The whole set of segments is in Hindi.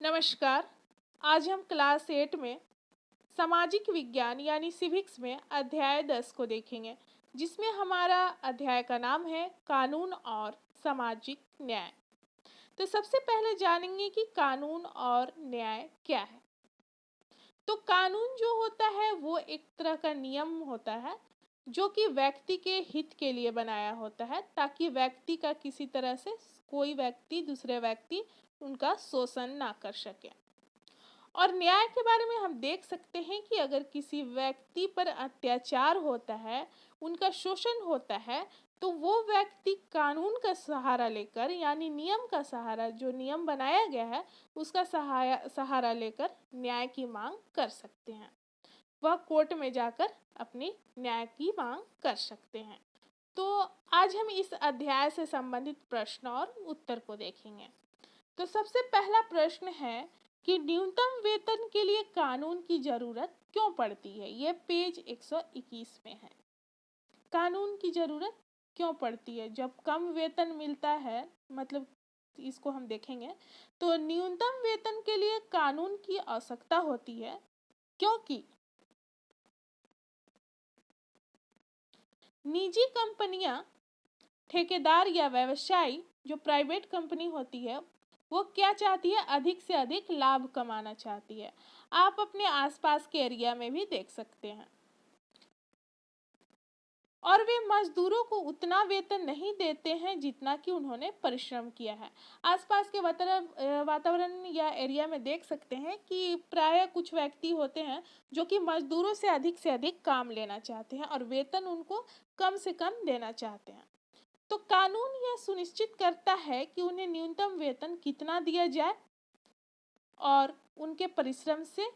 नमस्कार। आज हम क्लास 8 में सामाजिक विज्ञान यानी सिविक्स में अध्याय 10 को देखेंगे, जिसमें हमारा अध्याय का नाम है कानून और सामाजिक न्याय। तो सबसे पहले जानेंगे कि कानून और न्याय क्या है। तो कानून जो होता है वो एक तरह का नियम होता है जो कि व्यक्ति के हित के लिए बनाया होता है, ताकि व्यक्ति का किसी तरह से कोई व्यक्ति दूसरे व्यक्ति उनका शोषण ना कर सके। और न्याय के बारे में हम देख सकते हैं कि अगर किसी व्यक्ति पर अत्याचार होता है, उनका शोषण होता है, तो वो व्यक्ति कानून का सहारा लेकर यानी नियम का सहारा, जो नियम बनाया गया है उसका सहारा लेकर न्याय की मांग कर सकते हैं। वह कोर्ट में जाकर अपनी न्याय की मांग कर सकते हैं। तो आज हम इस अध्याय से संबंधित प्रश्न और उत्तर को देखेंगे। तो सबसे पहला प्रश्न है कि न्यूनतम वेतन के लिए कानून की जरूरत क्यों पड़ती है। ये पेज 121 में है। कानून की जरूरत क्यों पड़ती है? जब कम वेतन मिलता है, मतलब इसको हम देखेंगे, तो न्यूनतम वेतन के लिए कानून की आवश्यकता होती है, क्योंकि निजी कंपनियां, ठेकेदार या व्यवसायी जो प्राइवेट कंपनी होती है, वो क्या चाहती है? अधिक से अधिक लाभ कमाना चाहती है। आप अपने आसपास के एरिया में भी देख सकते हैं। और वे मजदूरों को उतना वेतन नहीं देते हैं जितना कि उन्होंने परिश्रम किया है। आसपास के वातावरण या एरिया में देख सकते हैं कि प्रायः कुछ व्यक्ति होते हैं जो कि मजदूरों से अधिक काम लेना चाहते हैं और वेतन उनको कम से कम देना चाहते हैं। तो कानून यह सुनिश्चित करता है कि उन्हें न्यूनतम वेतन कितना दिया जाए और उनके परिश्रम से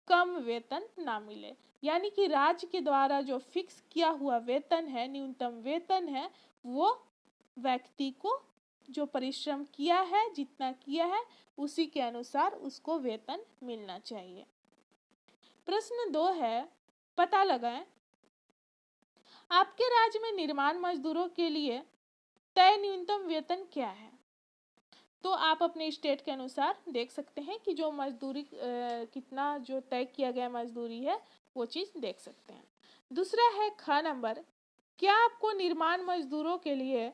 कम वेतन ना मिले। यानी कि राज्य के द्वारा जो फिक्स किया हुआ वेतन है, न्यूनतम वेतन है, वो व्यक्ति को जो परिश्रम किया है, जितना किया है, उसी के अनुसार उसको वेतन मिलना चाहिए। प्रश्न 2 है, पता लगाएं आपके राज्य में निर्माण मजदूरों के लिए तय न्यूनतम वेतन क्या है। तो आप अपने स्टेट के अनुसार देख सकते हैं कि जो मजदूरी कितना जो तय किया गया मजदूरी है, वो चीज देख सकते हैं। दूसरा है ख नंबर, क्या आपको निर्माण मजदूरों के लिए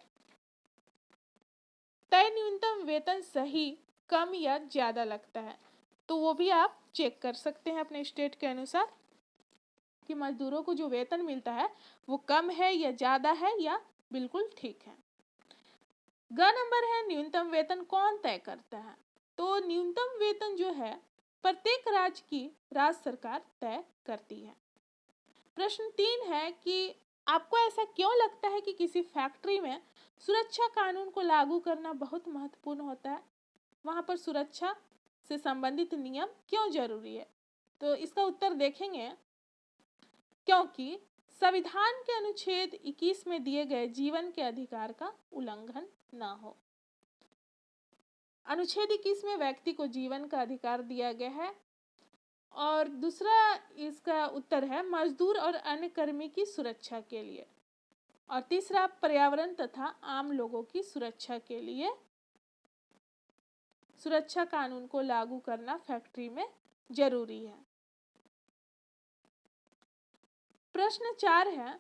तय न्यूनतम वेतन सही, कम या ज्यादा लगता है? तो वो भी आप चेक कर सकते हैं अपने स्टेट के अनुसार कि मजदूरों को जो वेतन मिलता है वो कम है या ज्यादा है या बिल्कुल ठीक है। ग नंबर है, न्यूनतम वेतन कौन तय करता है? तो न्यूनतम वेतन जो है प्रत्येक राज्य की राज्य सरकार तय करती है। प्रश्न 3 है कि आपको ऐसा क्यों लगता है कि किसी फैक्ट्री में सुरक्षा कानून को लागू करना बहुत महत्वपूर्ण होता है? वहां पर सुरक्षा से संबंधित नियम क्यों जरूरी है? तो इसका उत्तर देखेंगे, क्योंकि संविधान के अनुच्छेद 21 में दिए गए जीवन के अधिकार का उल्लंघन ना हो। अनुच्छेद 21 में व्यक्ति को जीवन का अधिकार दिया गया है। और दूसरा इसका उत्तर है मजदूर और अन्य कर्मी की सुरक्षा के लिए। और तीसरा पर्यावरण तथा आम लोगों की सुरक्षा के लिए सुरक्षा कानून को लागू करना फैक्ट्री में जरूरी है। प्रश्न 4 है,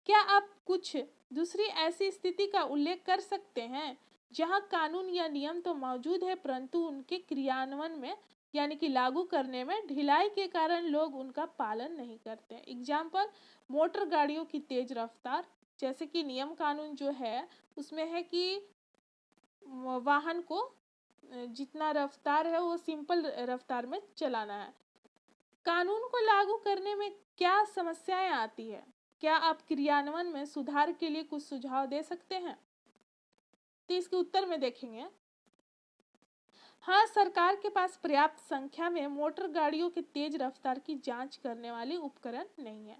क्या आप कुछ दूसरी ऐसी स्थिति का उल्लेख कर सकते हैं जहां कानून या नियम तो मौजूद है परंतु उनके क्रियान्वयन में यानी कि लागू करने में ढिलाई के कारण लोग उनका पालन नहीं करते? एग्जाम्पल, मोटर गाड़ियों की तेज रफ्तार। जैसे कि नियम कानून जो है उसमें है कि वाहन को जितना रफ्तार है वो सिंपल रफ्तार में चलाना है। कानून को लागू करने में क्या समस्याएं आती है? क्या आप क्रियान्वयन में सुधार के लिए कुछ सुझाव दे सकते हैं? तो इसके उत्तर में देखेंगे, हाँ, सरकार के पास पर्याप्त संख्या में मोटर गाड़ियों की तेज रफ्तार की जांच करने वाले उपकरण नहीं है।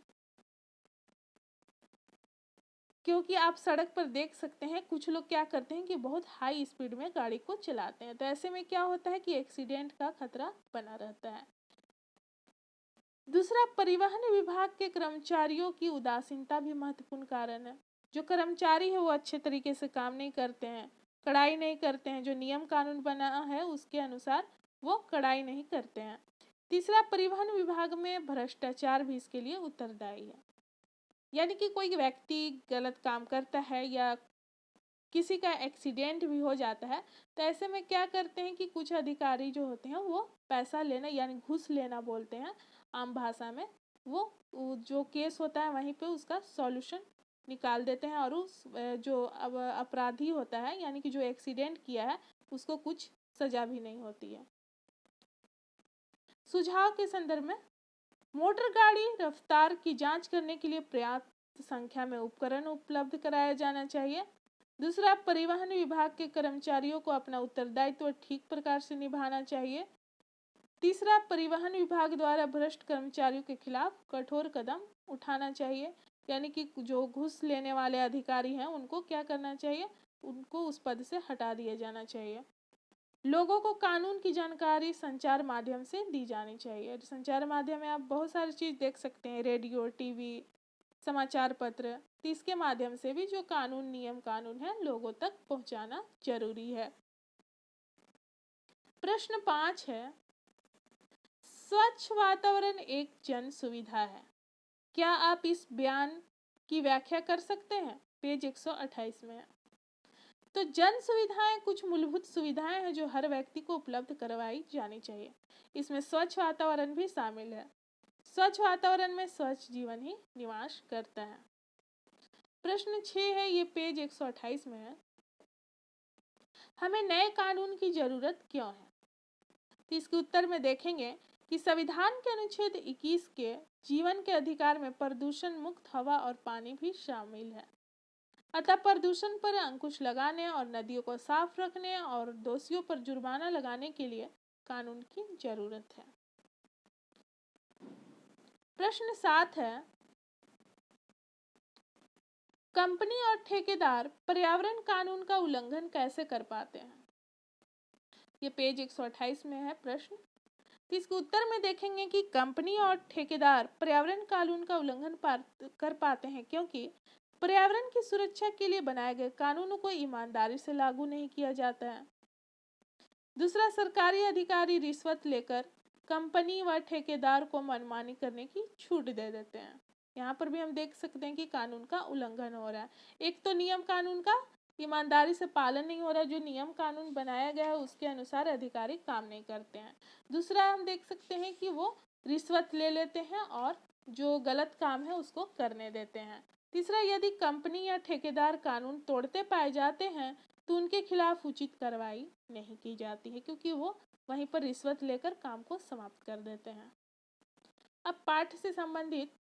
क्योंकि आप सड़क पर देख सकते हैं कुछ लोग क्या करते हैं कि बहुत हाई स्पीड में गाड़ी को चलाते हैं, तो ऐसे में क्या होता है कि एक्सीडेंट का खतरा बना रहता है। दूसरा, परिवहन विभाग के कर्मचारियों की उदासीनता भी महत्वपूर्ण कारण है। जो कर्मचारी है वो अच्छे तरीके से काम नहीं करते हैं, कड़ाई नहीं करते हैं, जो नियम कानून बना है उसके अनुसार वो कड़ाई नहीं करते हैं। तीसरा, परिवहन विभाग में भ्रष्टाचार भी इसके लिए उत्तरदायी है। यानी कि कोई व्यक्ति गलत काम करता है या किसी का एक्सीडेंट भी हो जाता है, तो ऐसे में क्या करते हैं कि कुछ अधिकारी जो होते हैं वो पैसा लेना यानी घूस लेना बोलते हैं आम भाषा में, वो जो केस होता है वहीं पे उसका सॉल्यूशन निकाल देते हैं और उस जो अब अपराधी होता है यानी कि जो एक्सीडेंट किया है उसको कुछ सजा भी नहीं होती है। सुझाव के संदर्भ में, मोटर गाड़ी रफ्तार की जांच करने के लिए पर्याप्त संख्या में उपकरण उपलब्ध कराया जाना चाहिए। दूसरा, परिवहन विभाग के कर्मचारियों को अपना उत्तरदायित्व ठीक प्रकार से निभाना चाहिए। तीसरा, परिवहन विभाग द्वारा भ्रष्ट कर्मचारियों के खिलाफ कठोर कदम उठाना चाहिए, यानी कि जो घूस लेने वाले अधिकारी हैं उनको क्या करना चाहिए, उनको उस पद से हटा दिया जाना चाहिए। लोगों को कानून की जानकारी संचार माध्यम से दी जानी चाहिए। संचार माध्यम में आप बहुत सारी चीज़ देख सकते हैं, रेडियो, टीवी, समाचार पत्र, तो इसके माध्यम से भी जो कानून नियम कानून है लोगों तक पहुंचाना जरूरी है। प्रश्न 5 है, स्वच्छ वातावरण एक जन सुविधा है, क्या आप इस बयान की व्याख्या कर सकते हैं? पेज 128 में है। तो जन सुविधाएं कुछ मूलभूत सुविधाएं हैं जो हर व्यक्ति को उपलब्ध करवाई जानी चाहिए। इसमें स्वच्छ वातावरण भी शामिल है। स्वच्छ वातावरण में स्वच्छ जीवन ही निवास करता है। प्रश्न 6 है, ये पेज 128 में है, हमें नए कानून की जरूरत क्यों है? तो इसके उत्तर में देखेंगे कि संविधान के अनुच्छेद 21 के जीवन के अधिकार में प्रदूषण मुक्त हवा और पानी भी शामिल है। अतः प्रदूषण पर अंकुश लगाने और नदियों को साफ रखने और दोषियों पर जुर्माना लगाने के लिए कानून की जरूरत है। प्रश्न 7 है, कंपनी और ठेकेदार पर्यावरण कानून का उल्लंघन कैसे कर पाते हैं? ये पेज 128 में है प्रश्न। तो इसके उत्तर में देखेंगे कि कंपनी और ठेकेदार पर्यावरण कानून का उल्लंघन कर पाते हैं क्योंकि पर्यावरण की सुरक्षा के लिए बनाए गए कानूनों को ईमानदारी से लागू नहीं किया जाता है। दूसरा, सरकारी अधिकारी रिश्वत लेकर कंपनी व ठेकेदार को मनमानी करने की छूट दे देते हैं। यहाँ पर भी हम देख सकते हैं कि कानून का उल्लंघन हो रहा है। एक तो नियम कानून का ईमानदारी से पालन नहीं हो रहा, जो नियम कानून बनाया गया है उसके अनुसार अधिकारी काम नहीं करते हैं। दूसरा, हम देख सकते हैं कि वो रिश्वत ले लेते हैं और जो गलत काम है उसको करने देते हैं। तीसरा, यदि कंपनी या ठेकेदार कानून तोड़ते पाए जाते हैं तो उनके खिलाफ उचित कार्रवाई नहीं की जाती है क्योंकि वो वहीं पर रिश्वत लेकर काम को समाप्त कर देते हैं। अब पाठ से संबंधित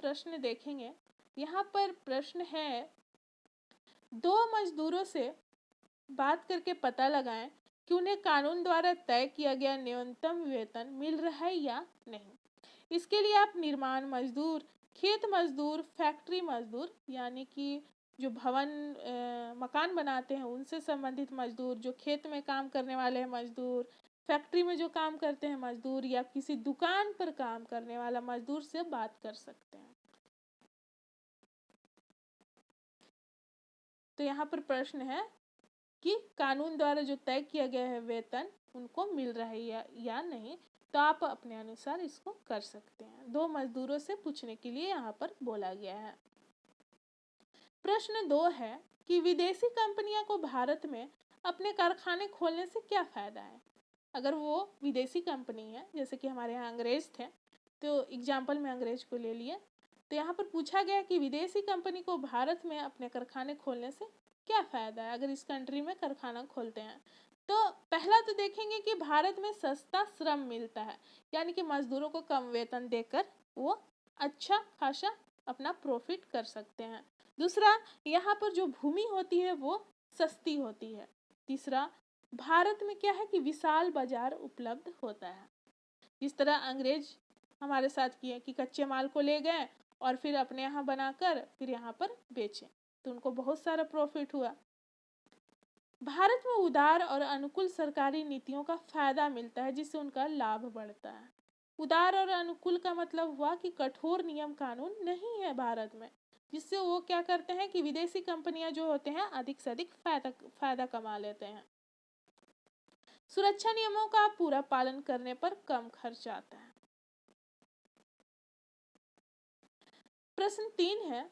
प्रश्न देखेंगे। यहाँ पर प्रश्न है, दो मजदूरों से बात करके पता लगाएं कि उन्हें कानून द्वारा तय किया गया न्यूनतम वेतन मिल रहा है या नहीं। इसके लिए आप निर्माण मजदूर, खेत मजदूर, फैक्ट्री मजदूर यानी कि जो भवन मकान बनाते हैं उनसे संबंधित मजदूर, जो खेत में काम करने वाले हैं मजदूर, फैक्ट्री में जो काम करते हैं मजदूर या किसी दुकान पर काम करने वाला मजदूर से बात कर सकते हैं। तो यहाँ पर प्रश्न है कि कानून द्वारा जो तय किया गया है वेतन उनको मिल रहा है या नहीं, तो आप अपने अनुसार इसको कर सकते हैं। दो मजदूरों से पूछने के लिए यहाँ पर बोला गया है। प्रश्न 2 है कि विदेशी कंपनियों को भारत में अपने कारखाने खोलने से क्या फायदा है? अगर वो विदेशी कंपनी है, जैसे कि हमारे यहाँ अंग्रेज थे, तो एग्जाम्पल में अंग्रेज को ले लिए, तो यहाँ पर पूछा गया कि विदेशी कंपनी को भारत में अपने कारखाने खोलने से क्या फ़ायदा है अगर इस कंट्री में कारखाना खोलते हैं। तो पहला तो देखेंगे कि भारत में सस्ता श्रम मिलता है, यानी कि मजदूरों को कम वेतन देकर वो अच्छा खासा अपना प्रॉफिट कर सकते हैं। दूसरा, यहाँ पर जो भूमि होती है वो सस्ती होती है। तीसरा, भारत में क्या है कि विशाल बाजार उपलब्ध होता है। जिस तरह अंग्रेज हमारे साथ किए कि कच्चे माल को ले गए और फिर अपने यहाँ बनाकर फिर यहाँ पर बेचे, तो उनको बहुत सारा प्रॉफिट हुआ। भारत में उदार और अनुकूल सरकारी नीतियों का फायदा मिलता है जिससे उनका लाभ बढ़ता है। उदार और अनुकूल का मतलब हुआ कि कठोर नियम कानून नहीं है भारत में, जिससे वो क्या करते हैं कि विदेशी कंपनियां जो होते हैं अधिक से अधिक फायदा कमा लेते हैं। सुरक्षा नियमों का पूरा पालन करने पर कम खर्च आता है। प्रश्न 3 है,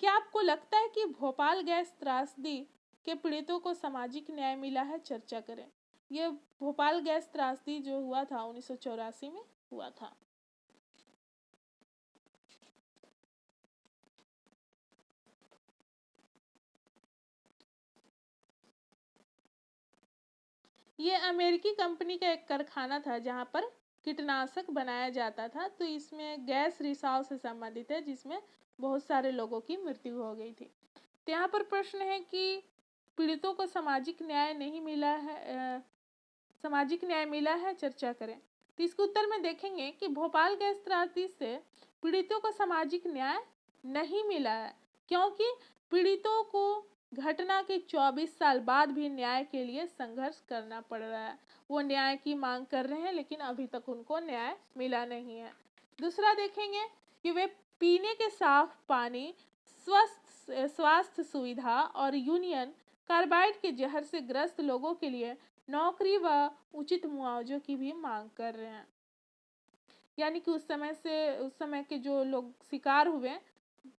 क्या आपको लगता है कि भोपाल गैस त्रासदी के पीड़ितों को सामाजिक न्याय मिला है? चर्चा करें। ये भोपाल गैस त्रासदी जो हुआ था 1984 में हुआ था। ये अमेरिकी कंपनी का एक कारखाना था जहां पर कीटनाशक बनाया जाता था। तो इसमें गैस रिसाव से संबंधित है, जिसमें बहुत सारे लोगों की मृत्यु हो गई थी। तो यहाँ पर प्रश्न है कि पीड़ितों को सामाजिक न्याय नहीं मिला है, सामाजिक न्याय मिला है, चर्चा करें। तो इसके उत्तर में देखेंगे कि भोपाल गैस त्रासदी से पीड़ितों को सामाजिक न्याय नहीं मिला है, क्योंकि पीड़ितों को घटना के 24 साल बाद भी न्याय के लिए संघर्ष करना पड़ रहा है। वो न्याय की मांग कर रहे हैं, लेकिन अभी तक उनको न्याय मिला नहीं है। दूसरा देखेंगे कि वे पीने के साफ पानी, स्वास्थ्य सुविधा और यूनियन कार्बाइड के जहर से ग्रस्त लोगों के लिए नौकरी व उचित मुआवजे की भी मांग कर रहे हैं। यानी कि उस समय के जो लोग शिकार हुए,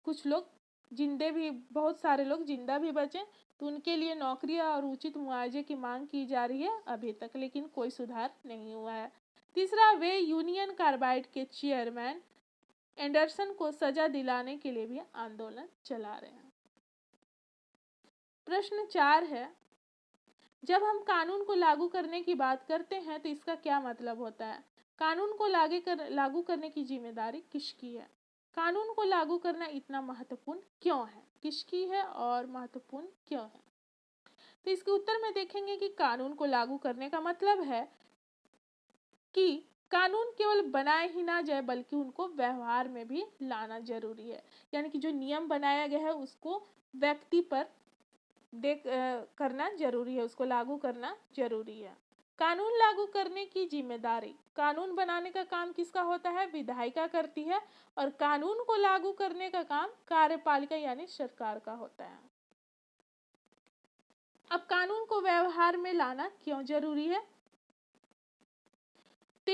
कुछ लोग जिंदे भी, बहुत सारे लोग जिंदा भी बचे, तो उनके लिए नौकरी और उचित मुआवजे की मांग की जा रही है अभी तक, लेकिन कोई सुधार नहीं हुआ है। तीसरा, वे यूनियन कार्बाइड के चेयरमैन एंडरसन को सजा दिलाने के लिए भी आंदोलन चला रहे हैं। प्रश्न 4 है, जब हम कानून को लागू करने की बात करते हैं तो इसका क्या मतलब होता है? कानून को लागू करने की जिम्मेदारी किसकी है? कानून को लागू करना इतना महत्वपूर्ण क्यों है? किसकी है और महत्वपूर्ण क्यों है? तो इसके उत्तर में देखेंगे कि कानून को लागू करने का मतलब है कि कानून केवल बनाए ही ना जाए, बल्कि उनको व्यवहार में भी लाना जरूरी है। यानी कि जो नियम बनाया गया है उसको व्यक्ति पर करना जरूरी है, उसको लागू करना जरूरी है। कानून लागू करने की जिम्मेदारी, कानून बनाने का काम किसका होता है? विधायिका करती है, और कानून को लागू करने का काम कार्यपालिका यानी सरकार का होता है। अब कानून को व्यवहार में लाना क्यों जरूरी है? तो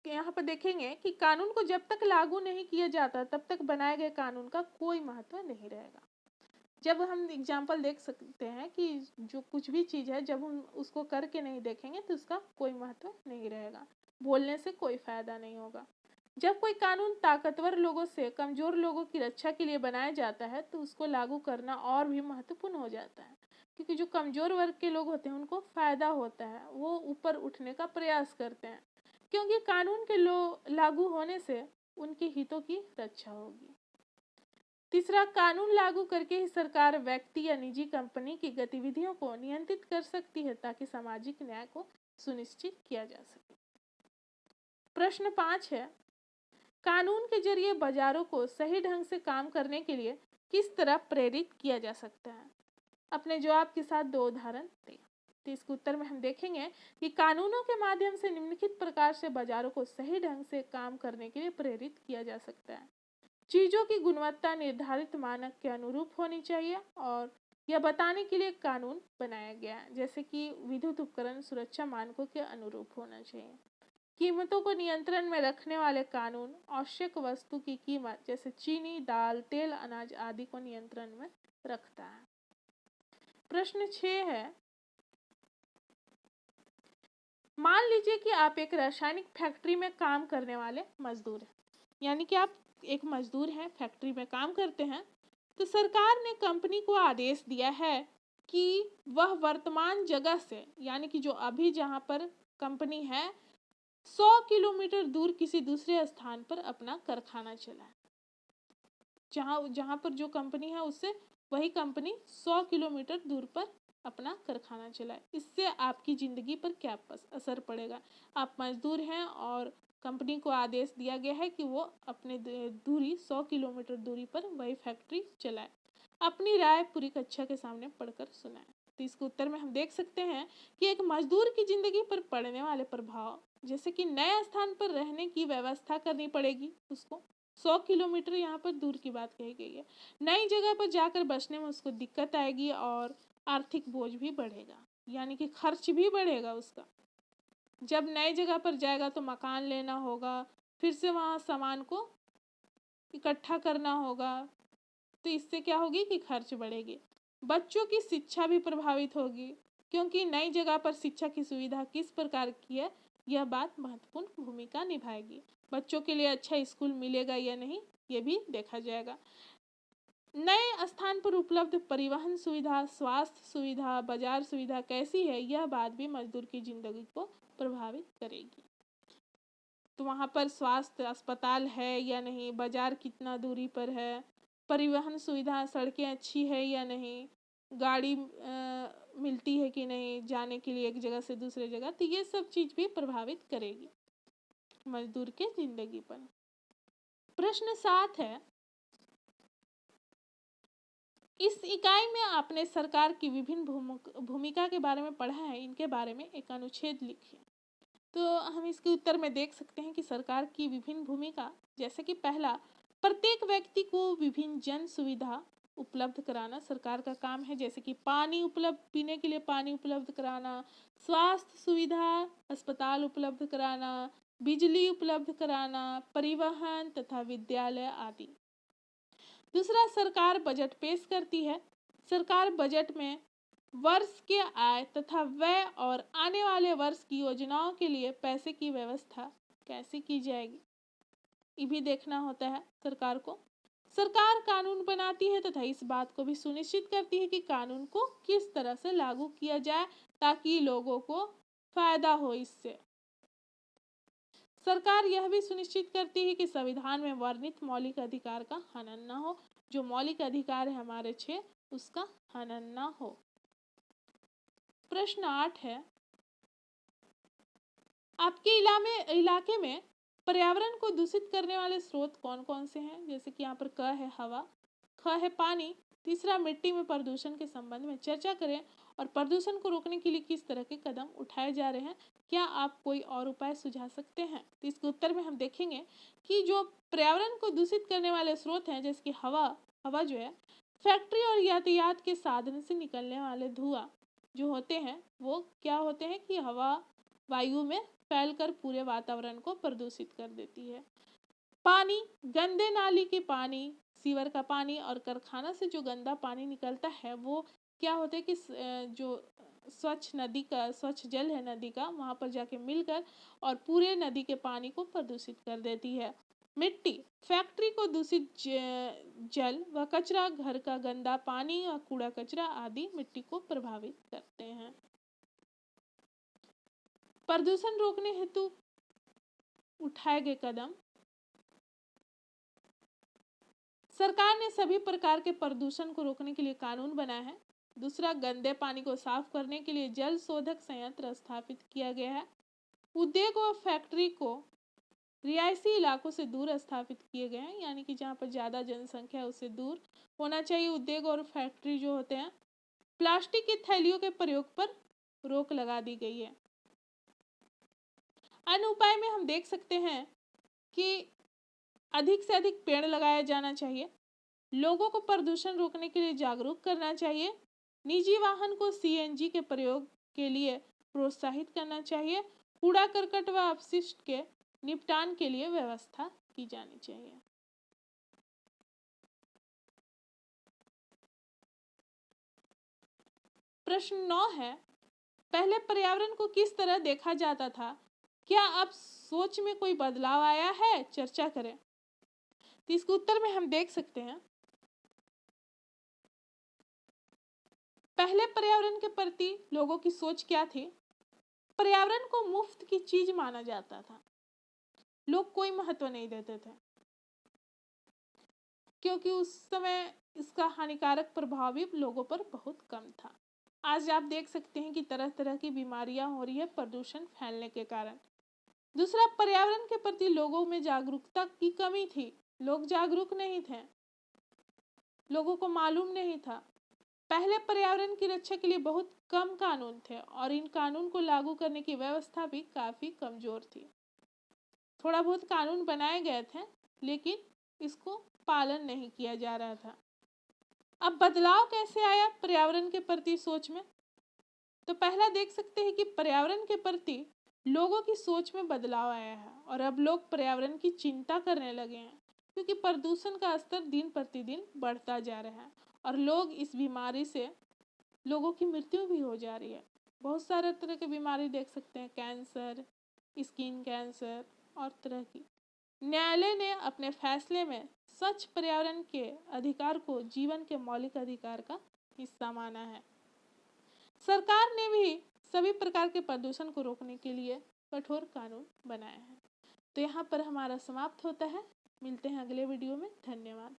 यहाँ पर देखेंगे कि कानून को जब तक लागू नहीं किया जाता तब तक बनाए गए कानून का कोई महत्व नहीं रहेगा। जब हम एग्जाम्पल देख सकते हैं कि जो कुछ भी चीज़ है, जब हम उसको करके नहीं देखेंगे तो उसका कोई महत्व नहीं रहेगा, बोलने से कोई फायदा नहीं होगा। जब कोई कानून ताकतवर लोगों से कमजोर लोगों की रक्षा के लिए बनाया जाता है तो उसको लागू करना और भी महत्वपूर्ण हो जाता है, क्योंकि जो कमजोर वर्ग के लोग होते हैं उनको फायदा होता है, वो ऊपर उठने का प्रयास करते हैं, क्योंकि कानून के लागू होने से उनके हितों की रक्षा होगी। तीसरा, कानून लागू करके ही सरकार व्यक्ति या निजी कंपनी की गतिविधियों को नियंत्रित कर सकती है, ताकि सामाजिक न्याय को सुनिश्चित किया जा सके। प्रश्न 5 है, कानून के जरिए बाजारों को सही ढंग से काम करने के लिए किस तरह प्रेरित किया जा सकता है? अपने जवाब के साथ 2 उदाहरण दें। तो इसके उत्तर में हम देखेंगे कि कानूनों के माध्यम से निम्नलिखित प्रकार से बाजारों को सही ढंग से काम करने के लिए प्रेरित किया जा सकता है। चीजों की गुणवत्ता निर्धारित मानक के अनुरूप होनी चाहिए, और यह बताने के लिए कानून बनाया गया है, जैसे कि विद्युत उपकरण सुरक्षा मानकों के अनुरूप होना चाहिए। कीमतों को नियंत्रण में रखने वाले कानून आवश्यक वस्तु की कीमत जैसे चीनी, दाल, तेल, अनाज आदि को नियंत्रण में रखता है। प्रश्न 6 है, मान लीजिए कि आप एक रासायनिक फैक्ट्री में काम करने वाले मजदूर हैं, यानी कि आप एक मजदूर हैं, फैक्ट्री में काम करते हैं। तो सरकार ने कंपनी को आदेश दिया है कि वह वर्तमान जगह से, यानी कि जो अभी जहां पर कंपनी है, 100 किलोमीटर दूर किसी दूसरे स्थान पर अपना कारखाना चलाए। जहां पर जो कंपनी है उससे वही कंपनी 100 किलोमीटर दूर पर अपना कारखाना चलाए। इससे आपकी ज़िंदगी पर क्या असर पड़ेगा? आप मजदूर हैं और कंपनी को आदेश दिया गया है कि वो अपने दूरी 100 किलोमीटर दूरी पर वही फैक्ट्री चलाए। अपनी राय पूरी कक्षा के सामने पढ़कर सुनाएं। तो इसके उत्तर में हम देख सकते हैं कि एक मजदूर की ज़िंदगी पर पड़ने वाले प्रभाव, जैसे कि नए स्थान पर रहने की व्यवस्था करनी पड़ेगी उसको, 100 किलोमीटर यहाँ पर दूर की बात कही गई है। नई जगह पर जाकर बसने में उसको दिक्कत आएगी और आर्थिक बोझ भी बढ़ेगा, यानी कि खर्च भी बढ़ेगा उसका। जब नई जगह पर जाएगा तो मकान लेना होगा, फिर से वहाँ सामान को इकट्ठा करना होगा, तो इससे क्या होगी कि खर्च बढ़ेगी। बच्चों की शिक्षा भी प्रभावित होगी, क्योंकि नई जगह पर शिक्षा की सुविधा किस प्रकार की है, यह बात महत्वपूर्ण भूमिका निभाएगी। बच्चों के लिए अच्छा स्कूल मिलेगा या नहीं, ये भी देखा जाएगा। नए स्थान पर उपलब्ध परिवहन सुविधा, स्वास्थ्य सुविधा, बाजार सुविधा कैसी है, यह बात भी मजदूर की जिंदगी को प्रभावित करेगी। तो वहाँ पर स्वास्थ्य अस्पताल है या नहीं, बाजार कितना दूरी पर है, परिवहन सुविधा, सड़कें अच्छी है या नहीं, गाड़ी मिलती है कि नहीं जाने के लिए एक जगह से दूसरे जगह, तो ये सब चीज़ भी प्रभावित करेगी मजदूर के जिंदगी पर। प्रश्न 7 है, इस इकाई में आपने सरकार की विभिन्न भूमिका के बारे में पढ़ा है, इनके बारे में एक अनुच्छेद लिखिए। तो हम इसके उत्तर में देख सकते हैं कि सरकार की विभिन्न भूमिका, जैसे कि पहला, प्रत्येक व्यक्ति को विभिन्न जन सुविधा उपलब्ध कराना सरकार का काम है, जैसे कि पानी उपलब्ध, पीने के लिए पानी उपलब्ध कराना, स्वास्थ्य सुविधा, अस्पताल उपलब्ध कराना, बिजली उपलब्ध कराना, परिवहन तथा विद्यालय आदि। दूसरा, सरकार बजट पेश करती है। सरकार बजट में वर्ष के आय तथा व्यय और आने वाले वर्ष की योजनाओं के लिए पैसे की व्यवस्था कैसे की जाएगी, ये भी देखना होता है सरकार को। सरकार कानून बनाती है तथा इस बात को भी सुनिश्चित करती है कि कानून को किस तरह से लागू किया जाए ताकि लोगों को फायदा हो इससे। सरकार यह भी सुनिश्चित करती है कि संविधान में वर्णित मौलिक अधिकार का हनन न हो, जो मौलिक अधिकार है हमारे 6, उसका हनन न हो। प्रश्न 8 है, आपके इलाके में पर्यावरण को दूषित करने वाले स्रोत कौन कौन से हैं, जैसे कि यहाँ पर क है हवा, ख है पानी, तीसरा मिट्टी में प्रदूषण के संबंध में चर्चा करें और प्रदूषण को रोकने के लिए किस तरह के कदम उठाए जा रहे हैं, क्या आप कोई और उपाय सुझा सकते हैं। तो इसके उत्तर में हम देखेंगे कि जो पर्यावरण को दूषित करने वाले स्रोत हैं, जैसे कि हवा जो है, फैक्ट्री और यातायात के साधन से निकलने वाले धुआं जो होते हैं, वो क्या होते हैं कि हवा वायु में फैलकर पूरे वातावरण को प्रदूषित कर देती है। पानी, गंदे नाली के पानी, सीवर का पानी और कारखाना से जो गंदा पानी निकलता है, वो क्या होता है कि जो स्वच्छ जल है नदी का, वहाँ पर जाके मिलकर और पूरे नदी के पानी को प्रदूषित कर देती है। मिट्टी, फैक्ट्री को दूषित जल व कचरा, घर का गंदा पानी और कूड़ा कचरा आदि मिट्टी को प्रभावित करते हैं। प्रदूषण रोकने हेतु उठाए गए कदम, सरकार ने सभी प्रकार के प्रदूषण को रोकने के लिए कानून बनाया है। दूसरा, गंदे पानी को साफ करने के लिए जल शोधक संयंत्र स्थापित किया गया है। उद्योग और फैक्ट्री को रिहायशी इलाकों से दूर स्थापित किए गए हैं, यानी कि जहाँ पर ज़्यादा जनसंख्या है उससे दूर होना चाहिए उद्योग और फैक्ट्री जो होते हैं। प्लास्टिक की थैलियों के प्रयोग पर रोक लगा दी गई है। अन्य उपाय में हम देख सकते हैं कि अधिक से अधिक पेड़ लगाया जाना चाहिए, लोगों को प्रदूषण रोकने के लिए जागरूक करना चाहिए, निजी वाहन को सीएनजी के प्रयोग के लिए प्रोत्साहित करना चाहिए, कूड़ा करकट व अपशिष्ट के निपटान के लिए व्यवस्था की जानी चाहिए। प्रश्न 9 है, पहले पर्यावरण को किस तरह देखा जाता था, क्या अब सोच में कोई बदलाव आया है, चर्चा करें। तो इसके उत्तर में हम देख सकते हैं, पहले पर्यावरण के प्रति लोगों की सोच क्या थी। पर्यावरण को मुफ्त की चीज माना जाता था, लोग कोई महत्व नहीं देते थे, क्योंकि उस समय इसका हानिकारक प्रभाव भी लोगों पर बहुत कम था। आज आप देख सकते हैं कि तरह तरह की बीमारियां हो रही है प्रदूषण फैलने के कारण। दूसरा, पर्यावरण के प्रति लोगों में जागरूकता की कमी थी, लोग जागरूक नहीं थे, लोगों को मालूम नहीं था। पहले पर्यावरण की रक्षा के लिए बहुत कम कानून थे और इन कानून को लागू करने की व्यवस्था भी काफी कमजोर थी। थोड़ा बहुत कानून बनाए गए थे, लेकिन इसको पालन नहीं किया जा रहा था। अब बदलाव कैसे आया पर्यावरण के प्रति सोच में? तो पहला देख सकते हैं कि पर्यावरण के प्रति लोगों की सोच में बदलाव आया है और अब लोग पर्यावरण की चिंता करने लगे हैं, क्योंकि प्रदूषण का स्तर दिन प्रतिदिन बढ़ता जा रहा है और लोग इस बीमारी से लोगों की मृत्यु भी हो जा रही है। बहुत सारे तरह की बीमारी देख सकते हैं, कैंसर, स्किन कैंसर और तरह की। न्यायालय ने अपने फैसले में स्वच्छ पर्यावरण के अधिकार को जीवन के मौलिक अधिकार का हिस्सा माना है। सरकार ने भी सभी प्रकार के प्रदूषण को रोकने के लिए कठोर कानून बनाए हैं। तो यहाँ पर हमारा समाप्त होता है। मिलते हैं अगले वीडियो में। धन्यवाद।